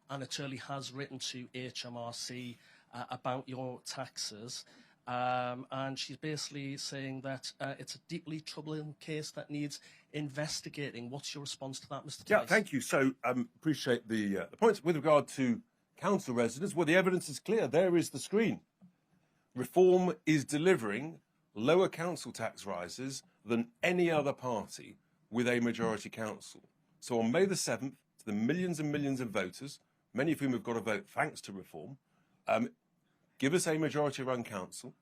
Anatoly has written to HMRC about your taxes. And she's basically saying that it's a deeply troubling case that needs investigating. What's your response to that, Mr. Tice? Yeah, thank you. So appreciate the points. With regard to council residents, well, the evidence is clear. There is the screen. Reform is delivering lower council tax rises than any other party with a majority council. So on May the 7th, to the millions and millions of voters, many of whom have got to vote thanks to reform, give us a majority-run council,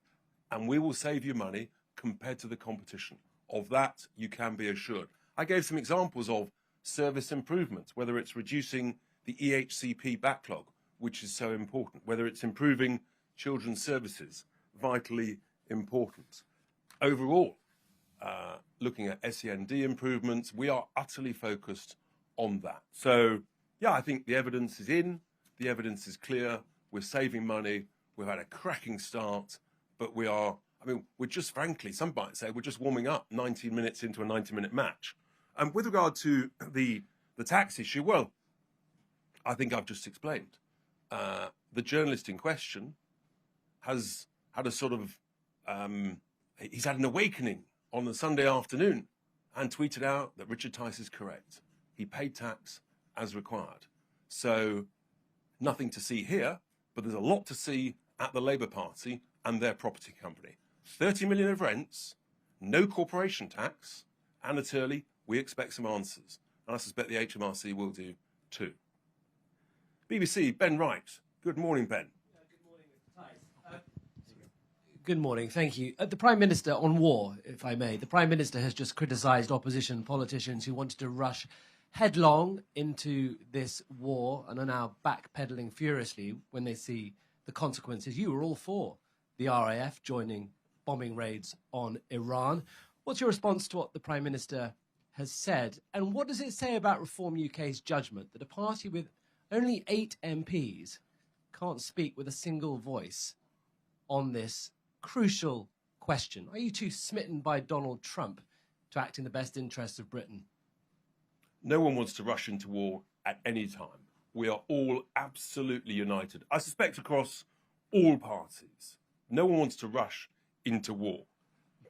and we will save you money compared to the competition. Of that, you can be assured. I gave some examples of service improvements, whether it's reducing the EHCP backlog, which is so important, whether it's improving children's services, vitally important. Overall, looking at SEND improvements, we are utterly focused on that. So, yeah, I think the evidence is in, the evidence is clear, we're saving money, we've had a cracking start, but we're just frankly, some might say, we're just warming up 19 minutes into a 90-minute match. And with regard to the tax issue, well, I think I've just explained. The journalist in question has had a sort of, he's had an awakening on a Sunday afternoon and tweeted out that Richard Tice is correct. He paid tax as required. So nothing to see here, but there's a lot to see at the Labour Party and their property company. 30 million of rents, no corporation tax, Anatoly, we expect some answers. And I suspect the HMRC will do too. BBC, Ben Wright. Good morning, Ben. Good morning, Mr. Tice. Good morning, thank you. The Prime Minister, on war, if I may, the Prime Minister has just criticised opposition politicians who wanted to rush headlong into this war and are now backpedalling furiously when they see the consequences. You were all for the RAF joining bombing raids on Iran. What's your response to what the Prime Minister has said? And what does it say about Reform UK's judgment that a party with only 8 MPs can't speak with a single voice on this crucial question? Are you too smitten by Donald Trump to act in the best interests of Britain? No one wants to rush into war at any time. We are all absolutely united. I suspect across all parties. No one wants to rush into war.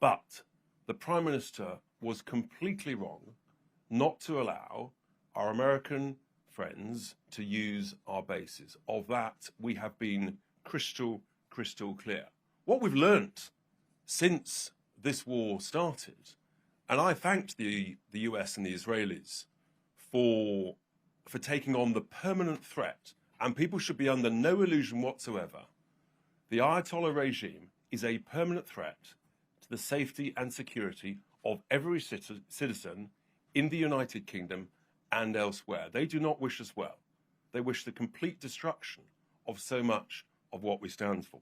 But the Prime Minister was completely wrong not to allow our American friends to use our bases. Of that, we have been crystal clear. What we've learnt since this war started, and I thanked the US and the Israelis for taking on the permanent threat, and people should be under no illusion whatsoever. The Ayatollah regime is a permanent threat to the safety and security of every citizen in the United Kingdom and elsewhere. They do not wish us well. They wish the complete destruction of so much of what we stand for.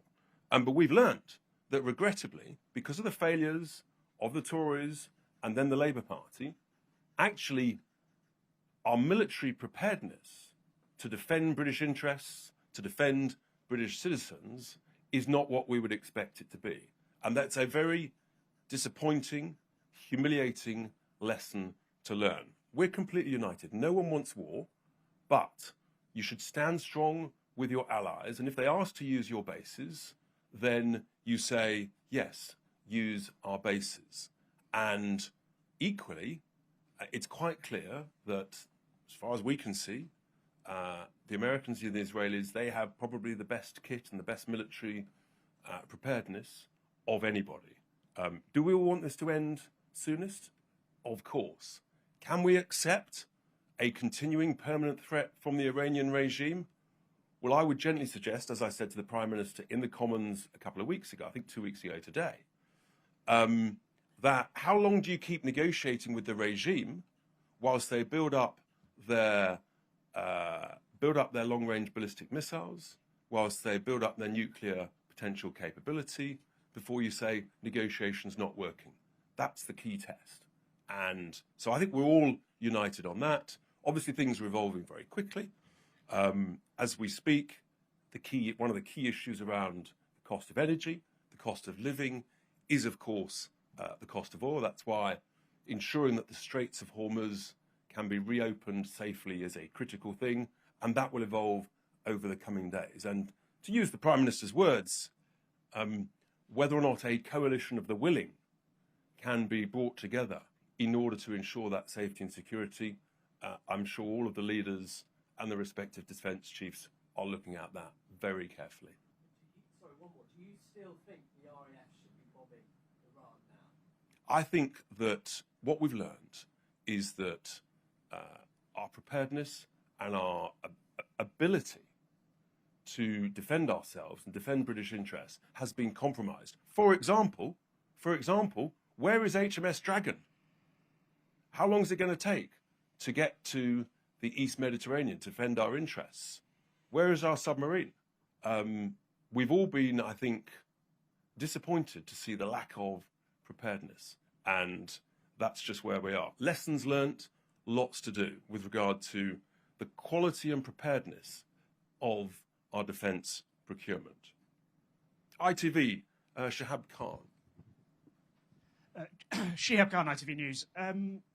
But we've learnt that, regrettably, because of the failures of the Tories and then the Labour Party, actually our military preparedness to defend British interests, to defend British citizens, is not what we would expect it to be. And that's a very disappointing, humiliating lesson to learn. We're completely united. No one wants war, but you should stand strong with your allies. And if they ask to use your bases, then you say, yes, use our bases. And equally, it's quite clear that, as far as we can see, the Americans and the Israelis, they have probably the best kit and the best military preparedness of anybody. Do we all want this to end soonest? Of course. Can we accept a continuing permanent threat from the Iranian regime? Well, I would gently suggest, as I said to the Prime Minister in the Commons a couple of weeks ago, I think 2 weeks ago today, that how long do you keep negotiating with the regime whilst they build up their long-range ballistic missiles, whilst they build up their nuclear potential capability, before you say negotiations not working? That's the key test. And so I think we're all united on that. Obviously, things are evolving very quickly. As we speak, one of the key issues around the cost of energy, the cost of living, is, of course, the cost of oil. That's why ensuring that the Straits of Hormuz can be reopened safely is a critical thing. and that will evolve over the coming days. And to use the Prime Minister's words, whether or not a coalition of the willing can be brought together in order to ensure that safety and security, I'm sure all of the leaders and the respective defence chiefs are looking at that very carefully. Sorry, one more. Do you still think the RAF should be bombing Iran now? I think that what we've learned is that our preparedness and our ability to defend ourselves and defend British interests has been compromised. For example, where is HMS Dragon? How long is it going to take to get to the East Mediterranean to defend our interests? Where is our submarine? We've all been, I think, disappointed to see the lack of preparedness, and that's just where we are. Lessons learnt, lots to do with regard to the quality and preparedness of our defence procurement. ITV, Shahab Khan. Shihab Khan, ITV News.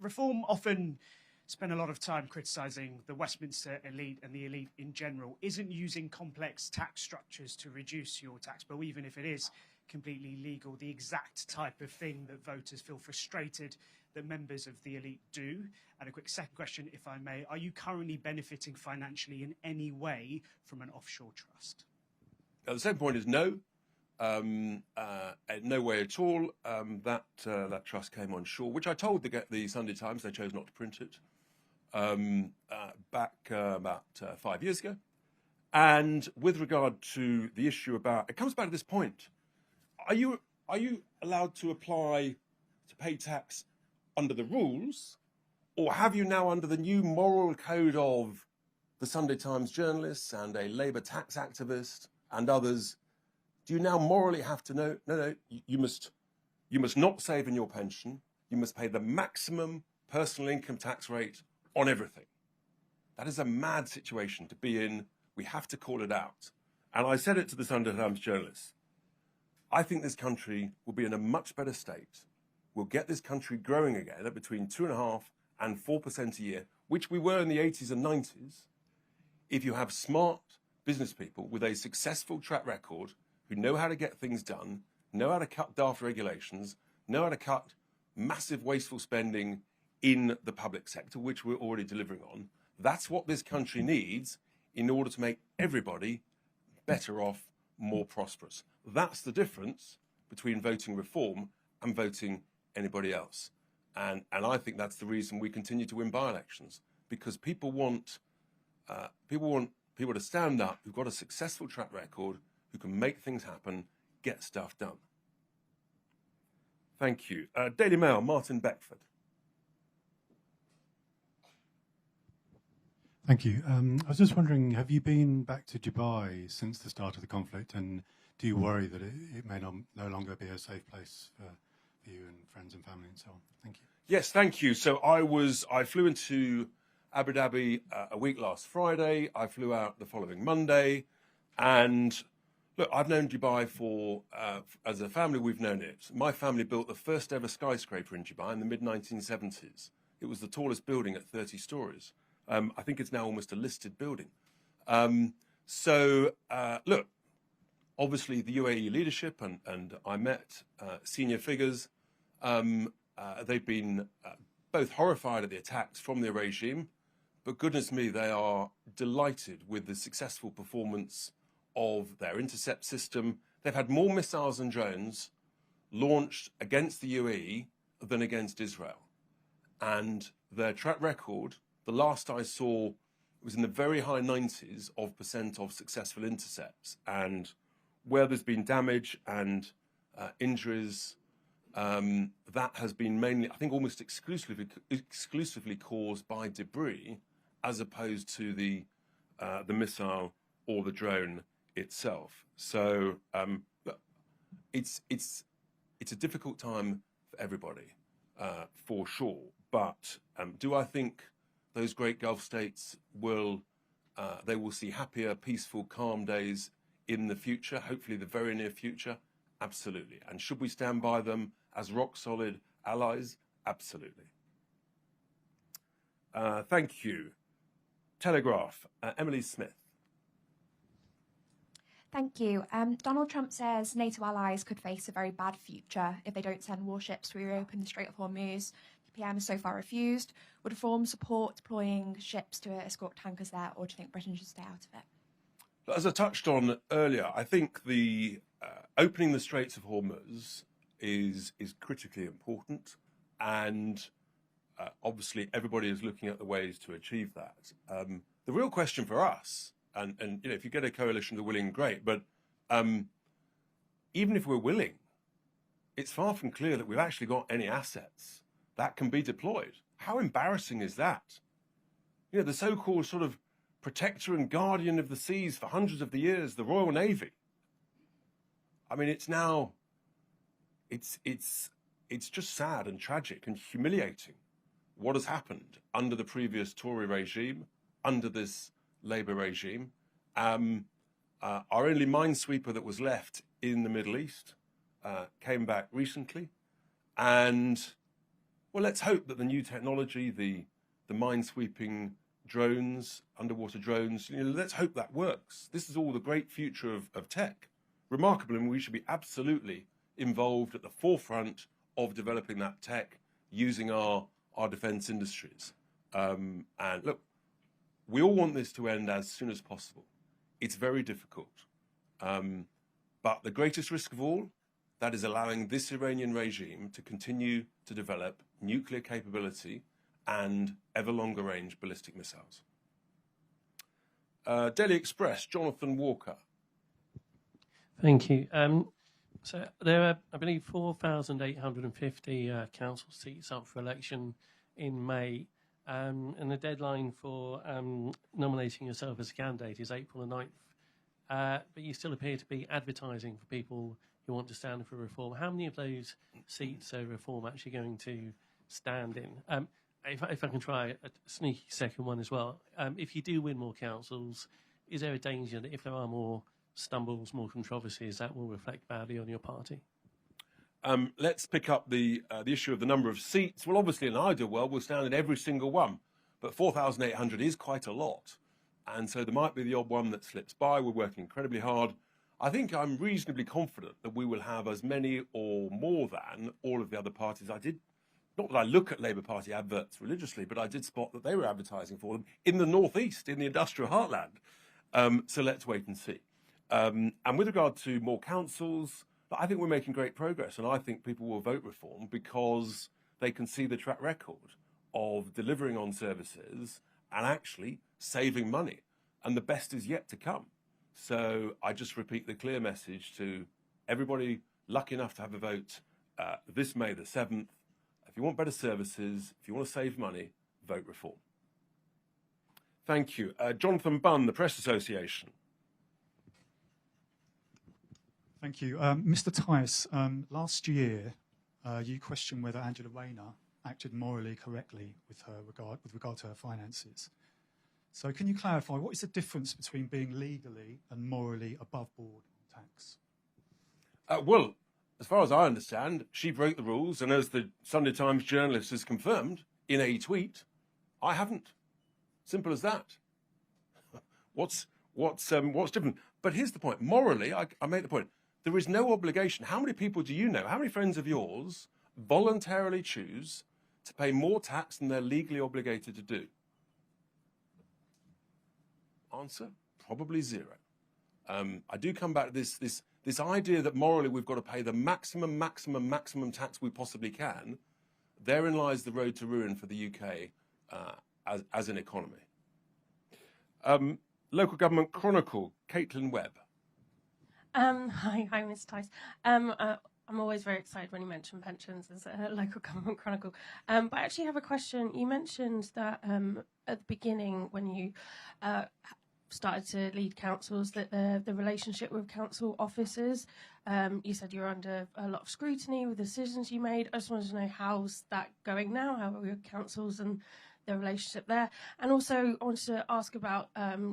Reform often spend a lot of time criticising the Westminster elite and the elite in general. Isn't using complex tax structures to reduce your tax bill, even if it is completely legal, the exact type of thing that voters feel frustrated that members of the elite do? And a quick second question, if I may. Are you currently benefiting financially in any way from an offshore trust? The second point is no. No way at all. That trust came on shore, which I told the Sunday Times. They chose not to print it back about 5 years ago. And with regard to the issue about, it comes back to this point: are you allowed to apply to pay tax under the rules, or have you now, under the new moral code of the Sunday Times journalists and a Labour tax activist and others, do you now morally have to know? No, you must not save in your pension. You must pay the maximum personal income tax rate on everything. That is a mad situation to be in. We have to call it out. And I said it to the Sunday Times journalists. I think this country will be in a much better state. We'll get this country growing again at between 2.5% and 4% a year, which we were in the 80s and 90s, if you have smart business people with a successful track record who know how to get things done, know how to cut daft regulations, know how to cut massive wasteful spending in the public sector, which we're already delivering on. That's what this country needs in order to make everybody better off, more prosperous. That's the difference between voting reform and voting anybody else. And I think that's the reason we continue to win by-elections, because people want people to stand up who've got a successful track record, who can make things happen, get stuff done. Thank you. Daily Mail, Martin Beckford. Thank you. I was just wondering, have you been back to Dubai since the start of the conflict, and do you worry that it may no longer be a safe place for you and friends and family and so on? Thank you. Yes, thank you. So I flew into Abu Dhabi a week last Friday. I flew out the following Monday, and look, I've known Dubai for, as a family, we've known it. My family built the first ever skyscraper in Dubai in the mid-1970s. It was the tallest building at 30 stories. I think it's now almost a listed building. Look, obviously the UAE leadership, and I met senior figures. They've been both horrified at the attacks from the regime, but goodness me, they are delighted with the successful performance of their intercept system. They've had more missiles and drones launched against the UAE than against Israel. And their track record, the last I saw, was in the very high 90s of successful intercepts. And where there's been damage and injuries, that has been mainly, I think, almost exclusively caused by debris, as opposed to the missile or the drone itself. So it's a difficult time for everybody, for sure. But do I think those great Gulf states will see happier, peaceful, calm days in the future? Hopefully, the very near future. Absolutely. And should we stand by them as rock solid allies? Absolutely. Thank you. Telegraph, Emily Smith. Thank you. Donald Trump says NATO allies could face a very bad future if they don't send warships to reopen the Strait of Hormuz. The PM has so far refused. Would Reform support deploying ships to escort tankers there, or do you think Britain should stay out of it? As I touched on earlier, I think the opening the Straits of Hormuz is critically important, and obviously everybody is looking at the ways to achieve that. The real question for us, and you know, if you get a coalition of the willing, great, but even if we're willing, it's far from clear that we've actually got any assets that can be deployed. How embarrassing is that? You know, the so-called sort of protector and guardian of the seas for hundreds of the years, the Royal Navy. I mean, it's now, it's just sad and tragic and humiliating what has happened under the previous Tory regime, under this Labour regime. Our only minesweeper that was left in the Middle East came back recently, and well, let's hope that the new technology, the minesweeping drones, underwater drones, you know, let's hope that works. This is all the great future of tech. Remarkable, and we should be absolutely involved at the forefront of developing that tech using our defence industries. And look, we all want this to end as soon as possible. It's very difficult. But the greatest risk of all, that is allowing this Iranian regime to continue to develop nuclear capability and ever longer range ballistic missiles. Daily Express, Jonathan Walker. Thank you. So there are, I believe, 4,850 council seats up for election in May, and the deadline for nominating yourself as a candidate is April the 9th. But you still appear to be advertising for people who want to stand for reform. How many of those seats are reform actually going to stand in? If I can try a sneaky second one as well, if you do win more councils, is there a danger that if there are more stumbles, more controversies, that will reflect badly on your party? Let's pick up the issue of the number of seats. Well, obviously, in an ideal world, we'll stand in every single one, but 4,800 is quite a lot, and so there might be the odd one that slips by. We're working incredibly hard. I think I'm reasonably confident that we will have as many or more than all of the other parties. Not that I look at Labour Party adverts religiously, but I did spot that they were advertising for them in the northeast, in the industrial heartland. So let's wait and see. And with regard to more councils, I think we're making great progress, and I think people will vote reform because they can see the track record of delivering on services and actually saving money, and the best is yet to come. So I just repeat the clear message to everybody lucky enough to have a vote this May the 7th. If you want better services, if you want to save money, vote reform. Thank you. Jonathan Bunn, the Press Association. Thank you. Mr. Tice, last year you questioned whether Angela Rayner acted morally correctly with regard to her finances. So can you clarify, what is the difference between being legally and morally above board on tax? Well, as far as I understand, she broke the rules, and as the Sunday Times journalist has confirmed in a tweet, I haven't. Simple as that. What's different? But here's the point. Morally, I make the point. There is no obligation. How many people do you know? How many friends of yours voluntarily choose to pay more tax than they're legally obligated to do? Answer, probably zero. I do come back to this idea that morally we've got to pay the maximum tax we possibly can. Therein lies the road to ruin for the UK as an economy. Local Government Chronicle, Caitlin Webb. Hi, Mr. Tice. I'm always very excited when you mention pensions as a Local Government Chronicle. But I actually have a question. You mentioned that at the beginning when you started to lead councils, that the relationship with council officers, you said you're under a lot of scrutiny with the decisions you made. I just wanted to know, how's that going now? How are your councils and the relationship there. And also, I wanted to ask about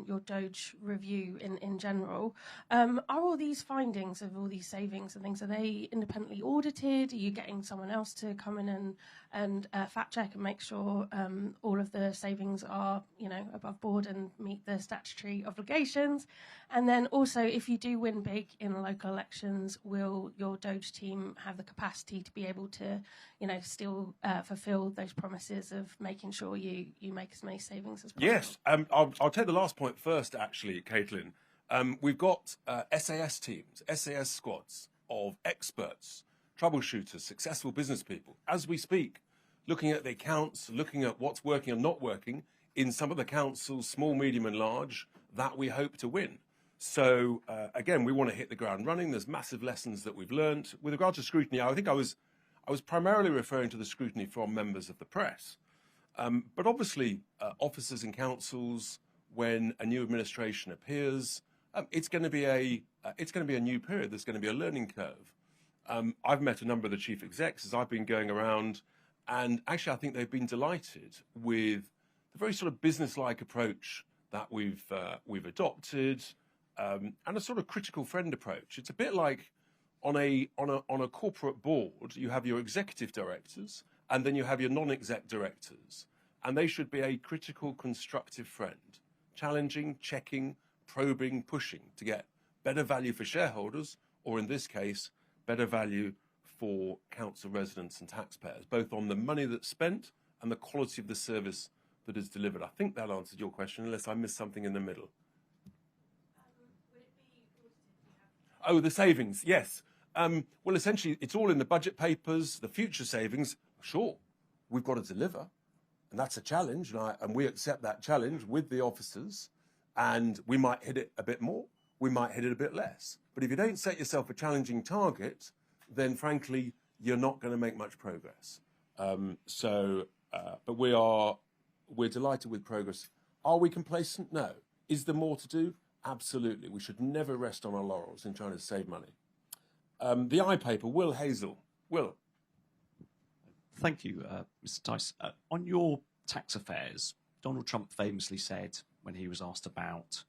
your Doge review in general. Are all these findings of all these savings and things, are they independently audited? Are you getting someone else to come in and fact check and make sure all of the savings are, above board and meet the statutory obligations? And then also, if you do win big in the local elections, will your Doge team have the capacity to be able to, still fulfil those promises of making sure you make as many savings as possible? Yes, I'll take the last point first, actually, Caitlin. We've got SAS teams, SAS squads of experts, troubleshooters, successful business people, as we speak, looking at the accounts, looking at what's working and not working in some of the councils, small, medium and large, that we hope to win. So, again, we want to hit the ground running. There's massive lessons that we've learned. With regard to scrutiny, I think I was primarily referring to the scrutiny from members of the press. But obviously, officers in councils, when a new administration appears, it's going to be a new period. There's going to be a learning curve. I've met a number of the chief execs as I've been going around, and actually I think they've been delighted with the very sort of business-like approach that we've adopted, and a sort of critical friend approach. It's a bit like on a corporate board, you have your executive directors, and then you have your non-exec directors, and they should be a critical, constructive friend, challenging, checking, probing, pushing to get better value for shareholders, or in this case, better value for council residents and taxpayers, both on the money that's spent and the quality of the service that is delivered. I think that answered your question, unless I missed something in the middle. Oh, the savings, yes. Well, essentially, it's all in the budget papers, the future savings. Sure, we've got to deliver, and that's a challenge, and we accept that challenge with the officers, and we might hit it a bit more, we might hit it a bit less. But if you don't set yourself a challenging target, then frankly, you're not going to make much progress. But we're delighted with progress. Are we complacent? No. Is there more to do? Absolutely. We should never rest on our laurels in trying to save money. The I-paper, Will Hazel. Will. Thank you, Mr. Tice. On your tax affairs, Donald Trump famously said when he was asked about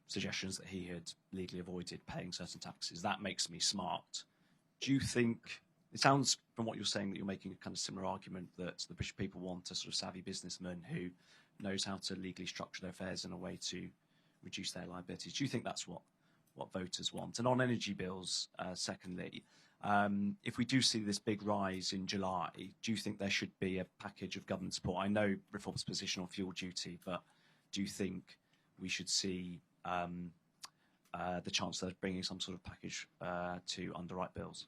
suggestions that he had legally avoided paying certain taxes, that makes me smart. Do you think, it sounds from what you're saying that you're making a kind of similar argument that the British people want a sort of savvy businessman who knows how to legally structure their affairs in a way to reduce their liabilities. Do you think that's what voters want? And on energy bills, secondly, if we do see this big rise in July, do you think there should be a package of government support? I know Reform's position on fuel duty, but do you think we should see the Chancellor bringing some sort of package to underwrite bills?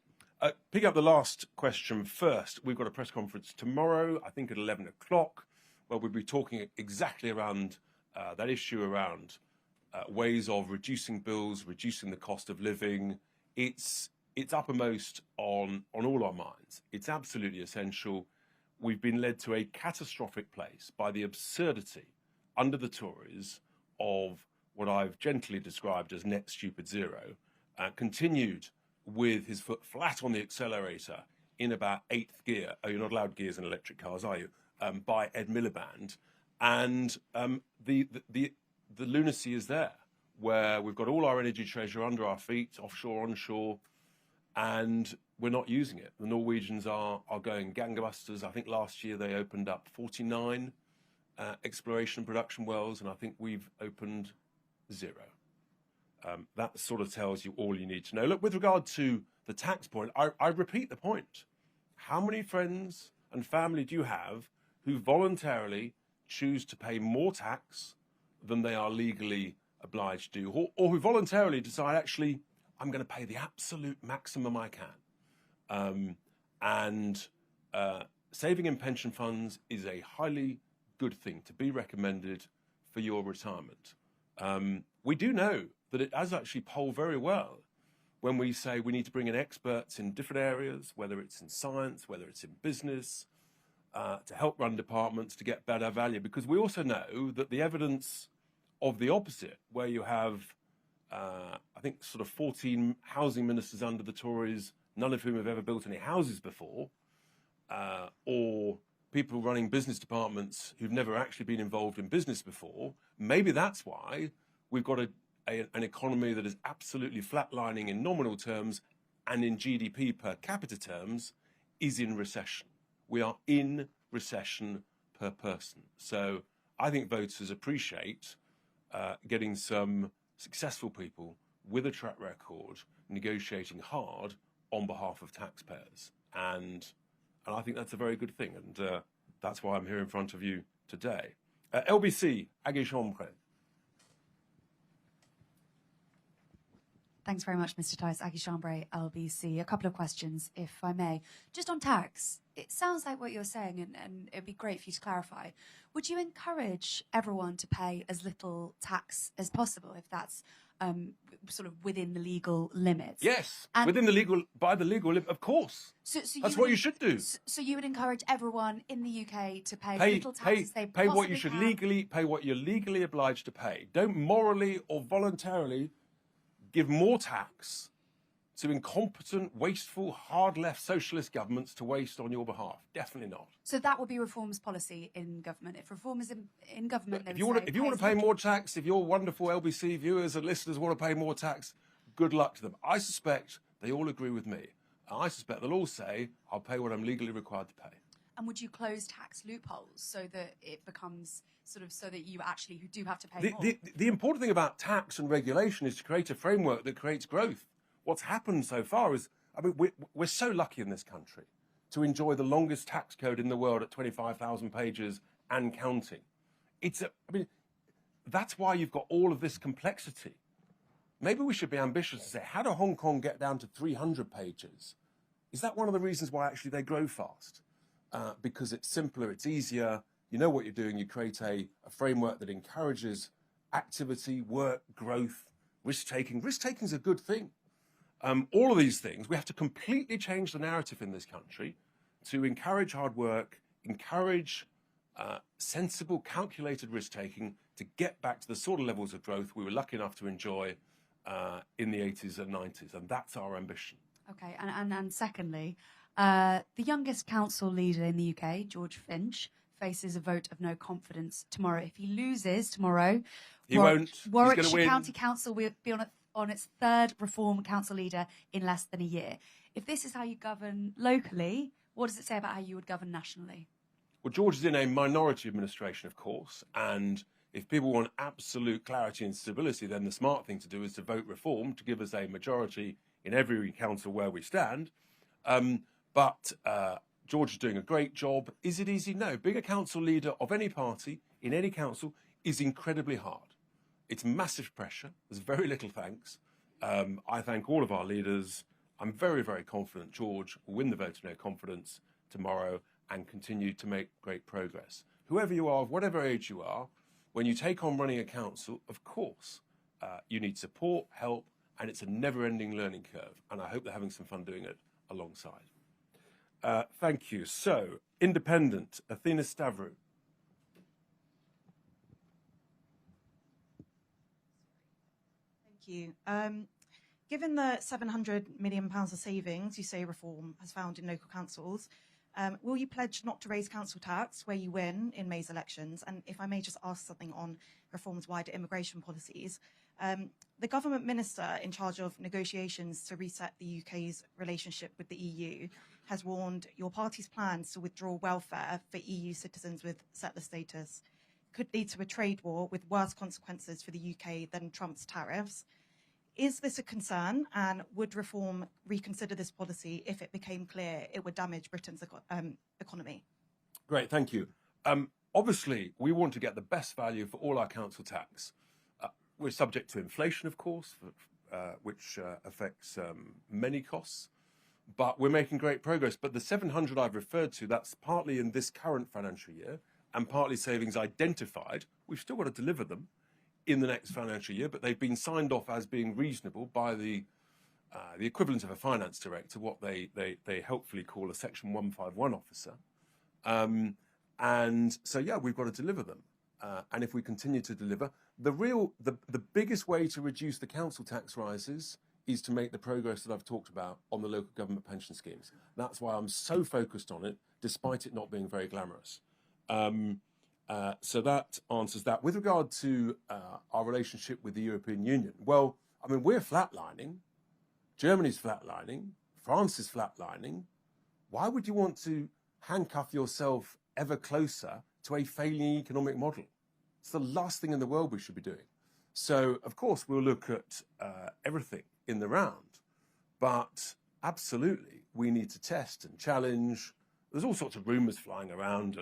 Pick up the last question first. We've got a press conference tomorrow, I think at 11 o'clock, where we'll be talking exactly around that issue around ways of reducing bills, reducing the cost of living. It's uppermost on all our minds. It's absolutely essential. We've been led to a catastrophic place by the absurdity under the Tories of what I've gently described as net stupid zero, continued with his foot flat on the accelerator in about 8th gear. Oh, you're not allowed gears in electric cars, are you? By Ed Miliband. And the lunacy is there, where we've got all our energy treasure under our feet, offshore, onshore, and we're not using it. The Norwegians are going gangbusters. I think last year they opened up 49 exploration and production wells, and I think we've opened 0. That sort of tells you all you need to know. Look, with regard to the tax point, I repeat the point. How many friends and family do you have who voluntarily choose to pay more tax than they are legally obliged to do, or who voluntarily decide, actually, I'm going to pay the absolute maximum I can? Saving in pension funds is a highly good thing to be recommended for your retirement. We do know that it does actually poll very well when we say we need to bring in experts in different areas, whether it's in science, whether it's in business, to help run departments to get better value. Because we also know that the evidence of the opposite, where you have, I think, sort of 14 housing ministers under the Tories, none of whom have ever built any houses before, or people running business departments who've never actually been involved in business before. Maybe that's why we've got an economy that is absolutely flatlining in nominal terms and in GDP per capita terms is in recession. We are in recession per person. So I think voters appreciate getting some successful people with a track record negotiating hard on behalf of taxpayers. And I think that's a very good thing. And that's why I'm here in front of you today. LBC, Aggie Chambray. Thanks very much, Mr. Tice. Aggie Chambray, LBC. A couple of questions, if I may. Just on tax, it sounds like what you're saying, and it'd be great for you to clarify. Would you encourage everyone to pay as little tax as possible, if that's sort of within the legal limits? Yes, and by the legal limit, of course. So that's what you should do. So you would encourage everyone in the UK to pay as little tax as they pay what possibly you should can? pay what you're legally obliged to pay. Don't morally or voluntarily give more tax to incompetent, wasteful, hard-left socialist governments to waste on your behalf. Definitely not. So that would be Reform's policy in government. If Reform is in government, If you want to pay more tax, if your wonderful LBC viewers and listeners want to pay more tax, good luck to them. I suspect they all agree with me. I suspect they'll all say, I'll pay what I'm legally required to pay. And would you close tax loopholes so that it becomes so that you actually who do have to pay more? The important thing about tax and regulation is to create a framework that creates growth. What's happened so far is, I mean, we're so lucky in this country to enjoy the longest tax code in the world at 25,000 pages and counting. That's why you've got all of this complexity. Maybe we should be ambitious and say, how do Hong Kong get down to 300 pages? Is that one of the reasons why actually they grow fast? Because it's simpler, it's easier, you know what you're doing, you create a framework that encourages activity, work, growth, risk-taking. Risk-taking is a good thing. All of these things, we have to completely change the narrative in this country to encourage hard work, encourage sensible, calculated risk-taking to get back to the sort of levels of growth we were lucky enough to enjoy in the 80s and 90s, and that's our ambition. Okay, and secondly, the youngest council leader in the UK, George Finch, faces a vote of no confidence tomorrow. If he loses tomorrow, he won't. Warwickshire County Council will be on its third Reform council leader in less than a year. If this is how you govern locally, what does it say about how you would govern nationally? Well, George is in a minority administration, of course, and if people want absolute clarity and stability, then the smart thing to do is to vote Reform to give us a majority in every council where we stand. But George is doing a great job. Is it easy? No. Being a council leader of any party in any council is incredibly hard. It's massive pressure. There's very little thanks. I thank all of our leaders. I'm very, very confident George will win the vote of no confidence tomorrow and continue to make great progress. Whoever you are, whatever age you are, when you take on running a council, of course, you need support, help, and it's a never-ending learning curve. And I hope they're having some fun doing it alongside. Thank you. So, Independent, Athena Stavru. Thank you. Given the £700 million of savings you say Reform has found in local councils, will you pledge not to raise council tax where you win in May's elections? And if I may just ask something on Reform's wider immigration policies. The government minister in charge of negotiations to reset the UK's relationship with the EU has warned your party's plans to withdraw welfare for EU citizens with settler status could lead to a trade war with worse consequences for the UK than Trump's tariffs. Is this a concern, and would Reform reconsider this policy if it became clear it would damage Britain's economy? Great, thank you. Obviously, we want to get the best value for all our council tax. We're subject to inflation, of course, which affects many costs, but we're making great progress. But the 700 I've referred to, that's partly in this current financial year and partly savings identified. We've still got to deliver them in the next financial year, but they've been signed off as being reasonable by the equivalent of a finance director, what they helpfully call a Section 151 officer. And so, yeah, we've got to deliver them. And if we continue to deliver, the biggest way to reduce the council tax rises is to make the progress that I've talked about on the local government pension schemes. That's why I'm so focused on it, despite it not being very glamorous. So that answers that. With regard to our relationship with the European Union, well, I mean, we're flatlining. Germany's flatlining. France is flatlining. Why would you want to handcuff yourself ever closer to a failing economic model? It's the last thing in the world we should be doing. So, of course, we'll look at everything in the round, but absolutely, we need to test and challenge. There's all sorts of rumours flying around,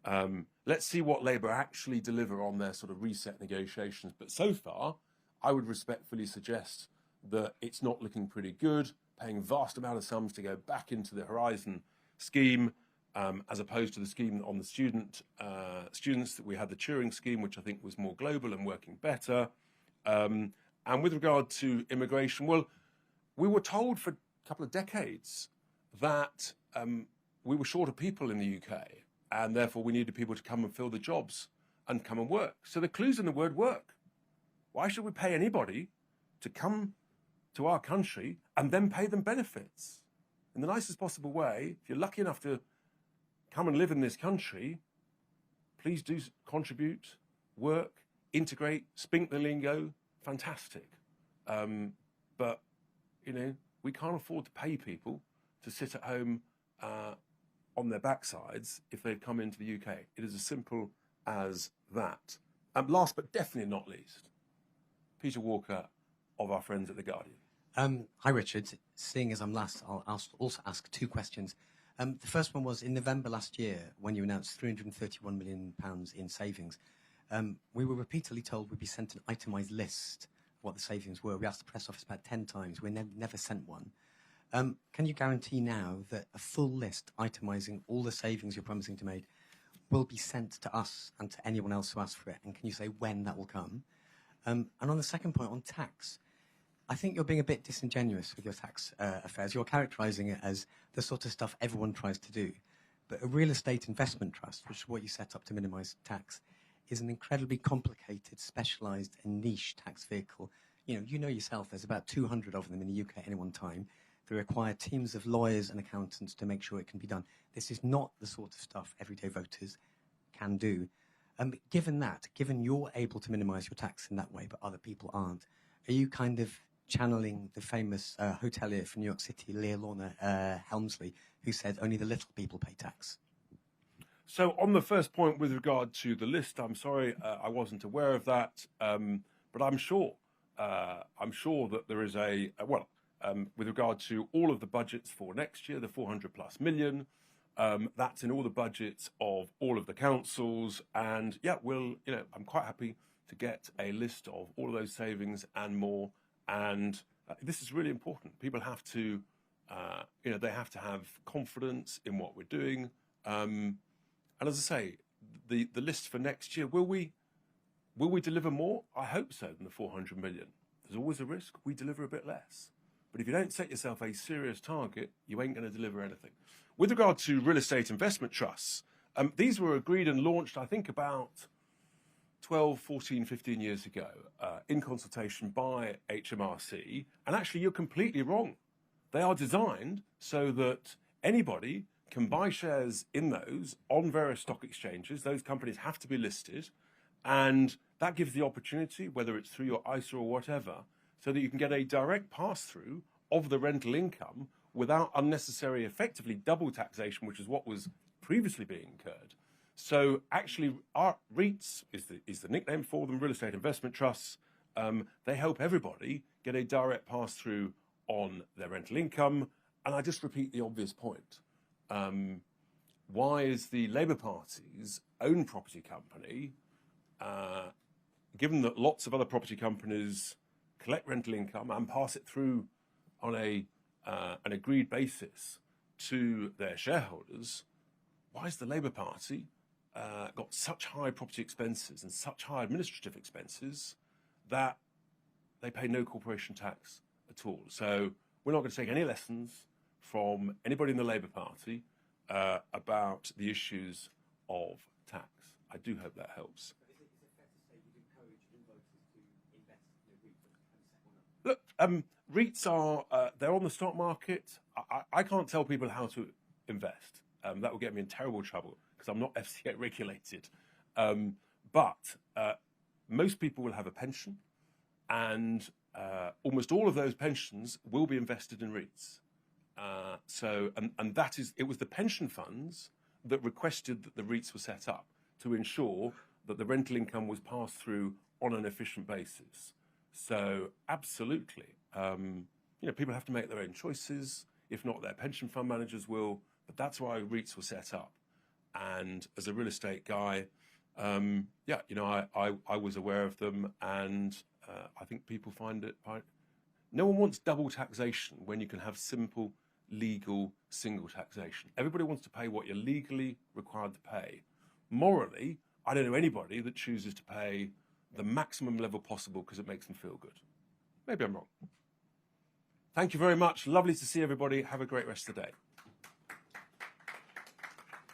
and let's see what Labour actually deliver on their sort of reset negotiations. But so far, I would respectfully suggest that it's not looking pretty good, paying vast amount of sums to go back into the Horizon scheme, as opposed to the scheme on the students that we had, the Turing scheme, which I think was more global and working better. And with regard to immigration, well, we were told for a couple of decades that we were short of people in the UK, and therefore we needed people to come and fill the jobs and come and work. So the clue's in the word work. Why should we pay anybody to come to our country and then pay them benefits? In the nicest possible way, if you're lucky enough to come and live in this country, please do contribute, work, integrate, speak the lingo, fantastic. But, you know, we can't afford to pay people to sit at home on their backsides if they've come into the UK. It is as simple as that. Last but definitely not least, Peter Walker of our friends at The Guardian. Hi, Richard. Seeing as I'm last, I'll also ask two questions. The first one was in November last year when you announced £331 million in savings. We were repeatedly told we'd be sent an itemised list of what the savings were. We asked the press office about 10 times. We never sent one. Can you guarantee now that a full list itemising all the savings you're promising to make will be sent to us and to anyone else who asks for it? And can you say when that will come? And on the second point, on tax, I think you're being a bit disingenuous with your tax affairs. You're characterising it as the sort of stuff everyone tries to do. But a real estate investment trust, which is what you set up to minimise tax, is an incredibly complicated, specialised and niche tax vehicle. You know yourself, there's about 200 of them in the UK at any one time. They require teams of lawyers and accountants to make sure it can be done. This is not the sort of stuff everyday voters can do. Given you're able to minimise your tax in that way, but other people aren't, are you kind of channeling the famous hotelier from New York City, Lorna Helmsley, who said only the little people pay tax? So on the first point with regard to the list, I'm sorry, I wasn't aware of that, but I'm sure that there is with regard to all of the budgets for next year, the 400 plus million, that's in all the budgets of all of the councils, and yeah, I'm quite happy to get a list of all of those savings and more. And this is really important. People have to, they have to have confidence in what we're doing. And as I say, the list for next year, will we deliver more? I hope so than the 400 million. There's always a risk we deliver a bit less. But if you don't set yourself a serious target, you ain't going to deliver anything. With regard to real estate investment trusts, these were agreed and launched, I think, about 12, 14, 15 years ago in consultation by HMRC. And actually, you're completely wrong. They are designed so that anybody can buy shares in those on various stock exchanges. Those companies have to be listed. And that gives the opportunity, whether it's through your ISA or whatever, so that you can get a direct pass-through of the rental income without unnecessary, effectively double taxation, which is what was previously being incurred. So actually, our REITs is the nickname for them, real estate investment trusts. They help everybody get a direct pass-through on their rental income. And I just repeat the obvious point. Why is the Labour Party's own property company, given that lots of other property companies collect rental income and pass it through on an agreed basis to their shareholders, why has the Labour Party got such high property expenses and such high administrative expenses that they pay no corporation tax at all? So we're not going to take any lessons from anybody in the Labour Party about the issues of tax. I do hope that helps. Look, REITs are, they're on the stock market. I can't tell people how to invest. That will get me in terrible trouble because I'm not FCA regulated. But most people will have a pension, and almost all of those pensions will be invested in REITs. It was the pension funds that requested that the REITs were set up to ensure that the rental income was passed through on an efficient basis. So absolutely, people have to make their own choices. If not, their pension fund managers will. But that's why REITs were set up. And as a real estate guy, I was aware of them, and I think people find it. No one wants double taxation when you can have simple, legal, single taxation. Everybody wants to pay what you're legally required to pay. Morally, I don't know anybody that chooses to pay the maximum level possible because it makes them feel good. Maybe I'm wrong. Thank you very much. Lovely to see everybody. Have a great rest of the day.